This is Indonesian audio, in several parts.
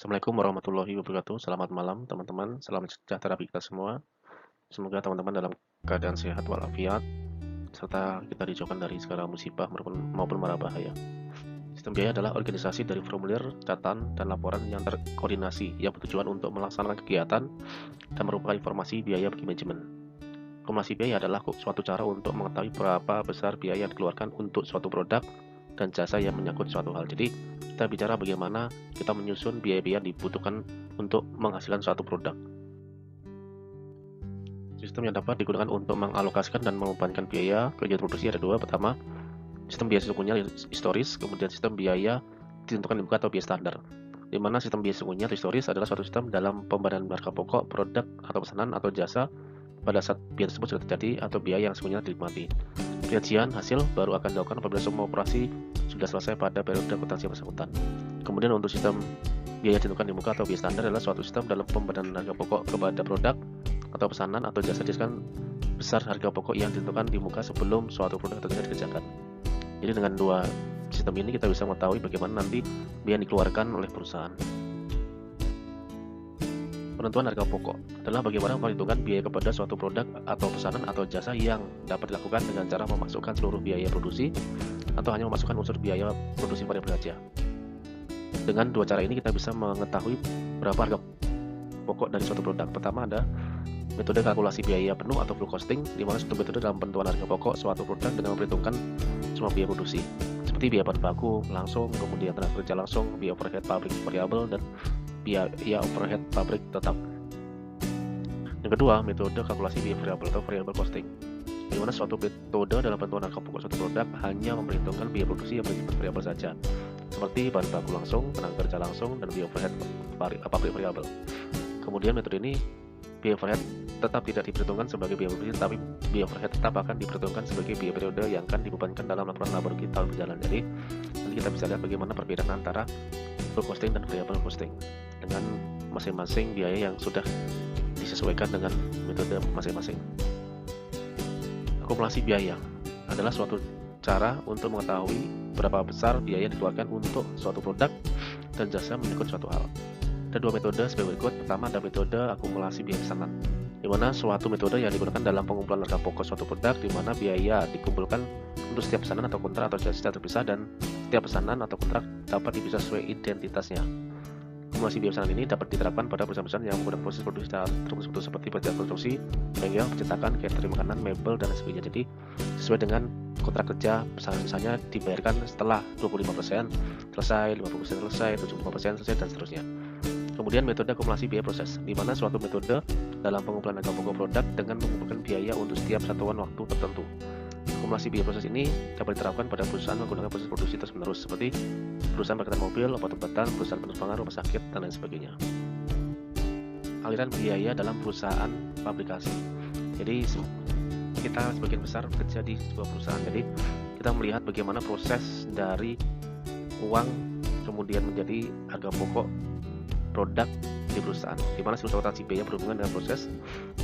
Assalamualaikum warahmatullahi wabarakatuh. Selamat malam teman-teman. Salam sejahtera bagi kita semua. Semoga teman-teman dalam keadaan sehat walafiat, serta kita dijauhkan dari segala musibah maupun mara bahaya. Sistem biaya adalah organisasi dari formulir, catatan, dan laporan yang terkoordinasi yang bertujuan untuk melaksanakan kegiatan dan merupakan informasi biaya bagi manajemen. Akumulasi biaya adalah suatu cara untuk mengetahui berapa besar biaya yang dikeluarkan untuk suatu produk dan jasa yang menyangkut suatu hal. Jadi, kita bicara bagaimana kita menyusun biaya-biaya yang dibutuhkan untuk menghasilkan suatu produk. Sistem yang dapat digunakan untuk mengalokasikan dan membebankan biaya kegiatan produksi ada dua. Pertama, sistem biaya sesungguhnya historis, kemudian sistem biaya ditentukan di muka atau biaya standar. Di mana sistem biaya sesungguhnya atau historis adalah suatu sistem dalam pemberian harga pokok, produk, atau pesanan atau jasa pada saat biaya tersebut sudah terjadi atau biaya yang sesungguhnya dinikmati. Rincian hasil baru akan dilakukan apabila semua operasi sudah selesai pada periode akuntansi bersangkutan. Kemudian untuk sistem biaya ditentukan di muka atau biaya standar adalah suatu sistem dalam pemberian harga pokok kepada produk atau pesanan atau jasa diskan besar harga pokok yang ditentukan di muka sebelum suatu produk atau jasa dikerjakan. Jadi dengan dua sistem ini kita bisa mengetahui bagaimana nanti biaya yang dikeluarkan oleh perusahaan. Penentuan harga pokok adalah bagaimana memperhitungkan biaya kepada suatu produk atau pesanan atau jasa yang dapat dilakukan dengan cara memasukkan seluruh biaya produksi atau hanya memasukkan unsur biaya produksi variabel saja. Dengan dua cara ini kita bisa mengetahui berapa harga pokok dari suatu produk. Pertama ada metode kalkulasi biaya penuh atau full costing, di mana suatu metode dalam penentuan harga pokok suatu produk dengan memperhitungkan semua biaya produksi, seperti biaya bahan baku langsung, kemudian tenaga kerja langsung, biaya overhead pabrik variabel, dan biaya overhead pabrik tetap. Yang kedua, metode kalkulasi biaya variabel atau variable costing, di mana suatu metode dalam penentuan harga pokok suatu produk hanya memperhitungkan biaya produksi yang bersifat variabel saja, seperti bahan baku langsung, tenaga kerja langsung, dan biaya overhead pabrik variabel. Kemudian metode ini biaya overhead tetap tidak diperhitungkan sebagai biaya produksi, tapi biaya overhead tetap akan diperhitungkan sebagai biaya periode yang akan dibebankan dalam laporan laba rugi tahun berjalan. Jadi nanti kita bisa lihat bagaimana perbedaan antara full costing dan variable costing dengan masing-masing biaya yang sudah disesuaikan dengan metode masing-masing. Akumulasi biaya adalah suatu cara untuk mengetahui berapa besar biaya yang dikeluarkan untuk suatu produk dan jasa menyangkut suatu hal. Ada dua metode sebagai berikut. Pertama ada metode akumulasi biaya pesanan, di mana suatu metode yang digunakan dalam pengumpulan harga pokok suatu produk, di mana biaya dikumpulkan untuk setiap pesanan atau kontrak atau jasa terpisah, dan setiap pesanan atau kontrak dapat dipisah sesuai identitasnya. Akumulasi biaya pesanan ini dapat diterapkan pada perusahaan-perusahaan yang menggunakan proses produksi terstruktur seperti pekerjaan konstruksi, bengkel, percetakan, catering makanan, mebel, dan sebagainya. Jadi sesuai dengan kontrak kerja pesanan, misalnya dibayarkan setelah 25% selesai, 50% selesai, 75% selesai, dan seterusnya. Kemudian metode akumulasi biaya proses, di mana suatu metode dalam pengumpulan harga pokok produk dengan mengumpulkan biaya untuk setiap satuan waktu tertentu. Akumulasi biaya proses ini dapat diterapkan pada perusahaan menggunakan proses produksi terus-menerus, seperti perusahaan berkaitan mobil, obat-obatan, perusahaan penerbangan, rumah sakit, dan lain sebagainya. Aliran biaya dalam perusahaan pabrikasi. Jadi kita sebagian besar bekerja di sebuah perusahaan, jadi kita melihat bagaimana proses dari uang kemudian menjadi harga pokok produk di perusahaan, di mana seluruh transaksi biaya berhubungan dengan proses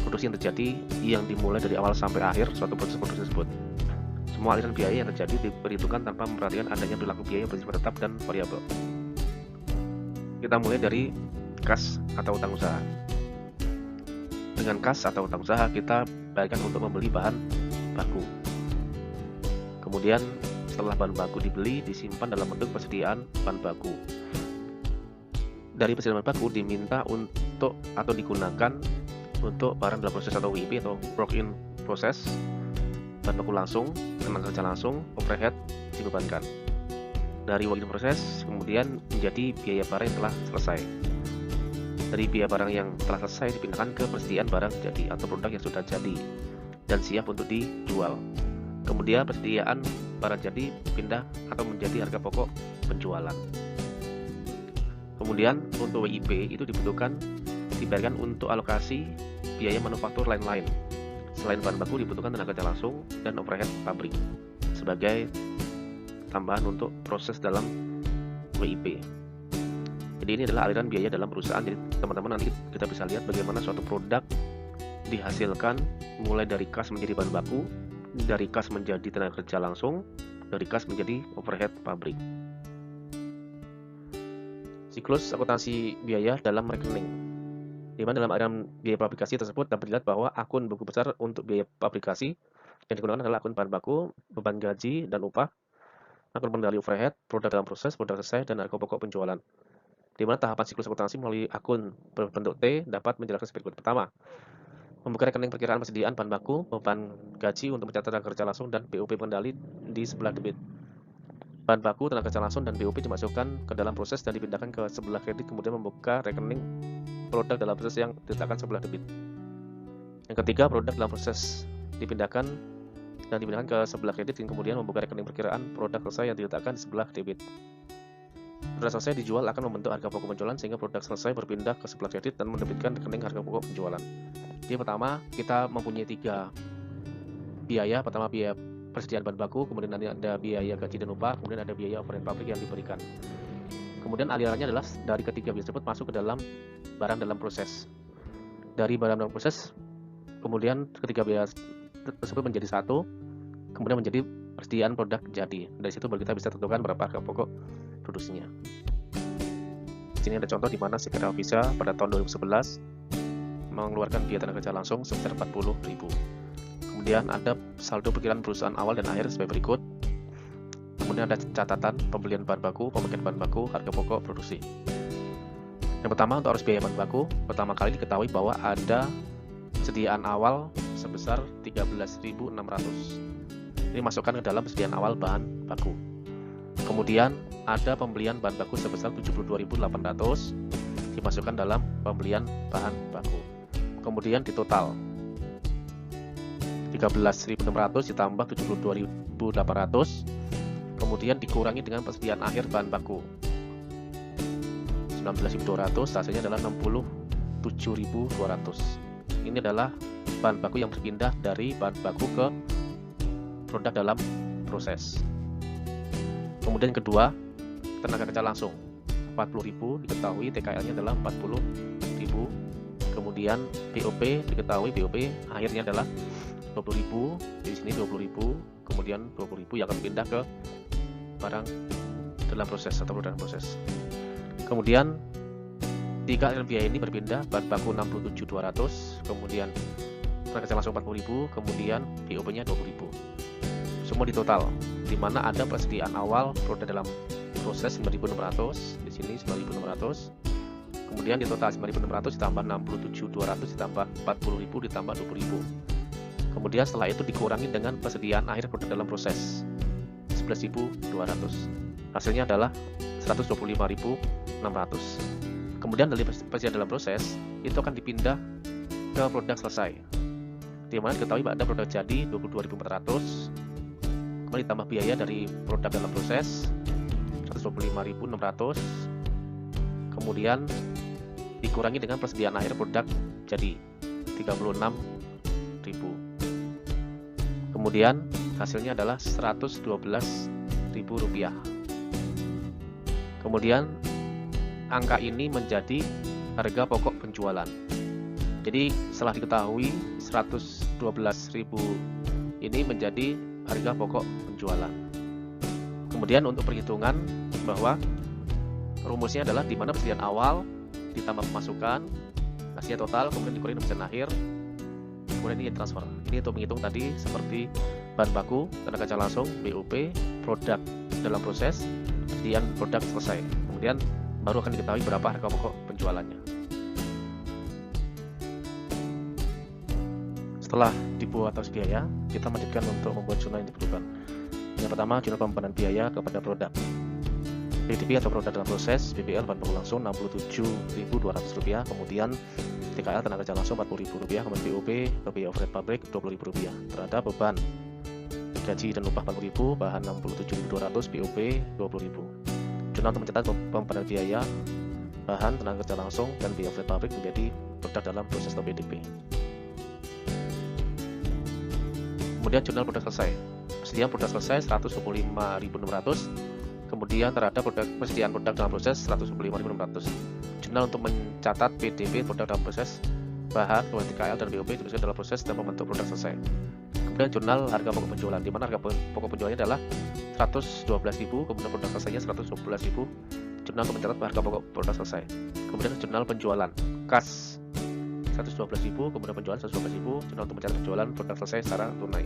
produksi yang terjadi yang dimulai dari awal sampai akhir suatu proses produksi tersebut. Semua aliran biaya yang terjadi diperhitungkan tanpa memperhatikan adanya perilaku biaya yang bersifat tetap dan variabel. Kita mulai dari kas atau utang usaha. Dengan kas atau utang usaha kita bayarkan untuk membeli bahan baku. Kemudian setelah bahan baku dibeli, disimpan dalam bentuk persediaan bahan baku. Dari persediaan bahan baku diminta untuk atau digunakan untuk barang dalam proses atau WIP atau work in process, bahan baku langsung, tenaga kerja langsung, overhead dibebankan. Dari work in process kemudian menjadi biaya barang yang telah selesai. Dari biaya barang yang telah selesai dipindahkan ke persediaan barang jadi atau produk yang sudah jadi dan siap untuk dijual. Kemudian persediaan barang jadi pindah atau menjadi harga pokok penjualan. Kemudian untuk WIP itu dibayarkan untuk alokasi biaya manufaktur lain-lain. Selain bahan baku dibutuhkan tenaga kerja langsung dan overhead pabrik sebagai tambahan untuk proses dalam WIP. Jadi ini adalah aliran biaya dalam perusahaan. Jadi teman-teman nanti kita bisa lihat bagaimana suatu produk dihasilkan mulai dari kas menjadi bahan baku, dari kas menjadi tenaga kerja langsung, dari kas menjadi overhead pabrik. siklus akuntansi biaya dalam rekening, di mana dalam aliran biaya pabrikasi tersebut dapat dilihat bahwa akun buku besar untuk biaya pabrikasi yang digunakan adalah akun bahan baku, beban gaji dan upah, akun pengendali overhead, produk dalam proses, produk selesai, dan harga pokok penjualan. Di mana tahapan siklus akuntansi melalui akun berbentuk T dapat menjelaskan seperti berikut. Pertama, membuka rekening perkiraan persediaan bahan baku, beban gaji untuk mencatat tenaga kerja langsung dan BOP pengendali di sebelah debit. Bahan baku, tenaga kerja langsung, dan BOP dimasukkan ke dalam proses dan dipindahkan ke sebelah kredit, kemudian membuka rekening produk dalam proses yang diletakkan sebelah debit. Yang ketiga, produk dalam proses dipindahkan ke sebelah kredit dan kemudian membuka rekening perkiraan produk selesai yang diletakkan di sebelah debit. Produk selesai dijual akan membentuk harga pokok penjualan sehingga produk selesai berpindah ke sebelah kredit dan mendebitkan rekening harga pokok penjualan. Jadi pertama, kita mempunyai 3 biaya. Pertama, biaya persediaan bahan baku, kemudian nanti ada biaya gaji dan upah, kemudian ada biaya overhead pabrik yang diberikan. Kemudian alirannya adalah dari ketiga biaya tersebut masuk ke dalam barang dalam proses. Dari barang dalam proses, kemudian ketiga biaya tersebut menjadi satu, kemudian menjadi persediaan produk jadi. Dari situ baru kita bisa tentukan berapa harga pokok produksinya. Di sini ada contoh di mana CPT Alvisa pada tahun 2011 mengeluarkan biaya tenaga kerja langsung sebesar 40.000. Kemudian ada saldo perkiraan perusahaan awal dan akhir sebagai berikut. Kemudian ada catatan pembelian bahan baku, pemakaian bahan baku, harga pokok produksi. Yang pertama, untuk arus biaya bahan baku, pertama kali diketahui bahwa ada sediaan awal sebesar 13.600. Ini masukkan ke dalam persediaan awal bahan baku. Kemudian ada pembelian bahan baku sebesar 72.800 dimasukkan dalam pembelian bahan baku. Kemudian di total 13.600 ditambah 72.800, kemudian dikurangi dengan persediaan akhir bahan baku 19.200, hasilnya adalah 67.200. Ini adalah bahan baku yang berpindah dari bahan baku ke produk dalam proses. Kemudian kedua, tenaga kerja langsung 40.000, diketahui TKL-nya adalah 40.000. Kemudian BOP, diketahui BOP akhirnya adalah 20.000, di sini 20.000, kemudian 20.000 yang akan pindah ke barang dalam proses atau produk dalam proses. Kemudian tiga aliran biaya ini berpindah, bahan baku 67.200, kemudian tenaga kerja langsung 40.000, kemudian BOP-nya 20.000. Semua di total, di mana ada persediaan awal produk dalam proses 9.600, di sini 9.600. Kemudian di total 9.600 ditambah 67.200 ditambah 40.000 ditambah 20.000. Kemudian setelah itu dikurangi dengan persediaan akhir produk dalam proses 11.200. Hasilnya adalah 125.600. Kemudian dari persediaan dalam proses itu akan dipindah ke produk selesai. Di mana diketahui ada produk jadi 22.400. Kemudian ditambah biaya dari produk dalam proses 125.600. Kemudian dikurangi dengan persediaan akhir produk jadi 36.000. Kemudian hasilnya adalah Rp112.000. Kemudian angka ini menjadi harga pokok penjualan. Jadi setelah diketahui 112.000 ini menjadi harga pokok penjualan. Kemudian untuk perhitungan bahwa rumusnya adalah di mana persediaan awal ditambah pemasukan, hasilnya total, kemudian dikurangi persediaan akhir, kemudian ini transfer. Ini untuk menghitung tadi seperti bahan baku, tenaga kerja langsung, BOP, produk dalam proses, persediaan produk selesai. Kemudian baru akan diketahui berapa harga pokok penjualannya. Setelah dibuat arus biaya, kita lanjutkan untuk membuat jurnal yang diperlukan. Yang pertama, jurnal pengembangan biaya kepada produk. PDB atau produk dalam proses, BBL bahan baku langsung Rp67.200, kemudian TKL tenaga kerja langsung Rp40.000, kemudian BOP atau biaya overhead pabrik Rp20.000. Terhadap beban gaji dan upah Rp40.000, bahan Rp67.200, BOP Rp20.000. Jurnal untuk mencatat pengembangan biaya bahan tenaga kerja langsung dan biaya overhead pabrik menjadi produk dalam proses atau PDB. Kemudian jurnal produk selesai. Persediaan produk selesai 125.600. Kemudian terhadap persediaan produk dalam proses 125.600. Jurnal untuk mencatat PDB produk dalam proses, bahan, kemudian TKL dan BOP dimasukkan dalam proses dan membentuk produk selesai. Kemudian jurnal harga pokok penjualan, di mana harga pokok penjualannya adalah 112.000, kemudian produk selesainya 112.000. Jurnal jurnal untuk mencatat harga pokok produk selesai. Kemudian jurnal penjualan, kas 112.000, kemudian penjualan 112.000, jurnal untuk mencatat penjualan produk selesai secara tunai.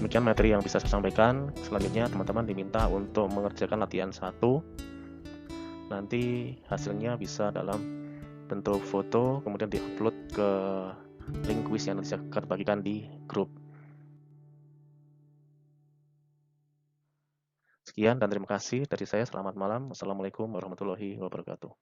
Demikian materi yang bisa saya sampaikan. Selanjutnya teman-teman diminta untuk mengerjakan latihan 1. Nanti hasilnya bisa dalam bentuk foto, kemudian diupload ke link quiz yang nanti saya akan bagikan di grup. Sekian dan terima kasih dari saya. Selamat malam. Wassalamualaikum warahmatullahi wabarakatuh.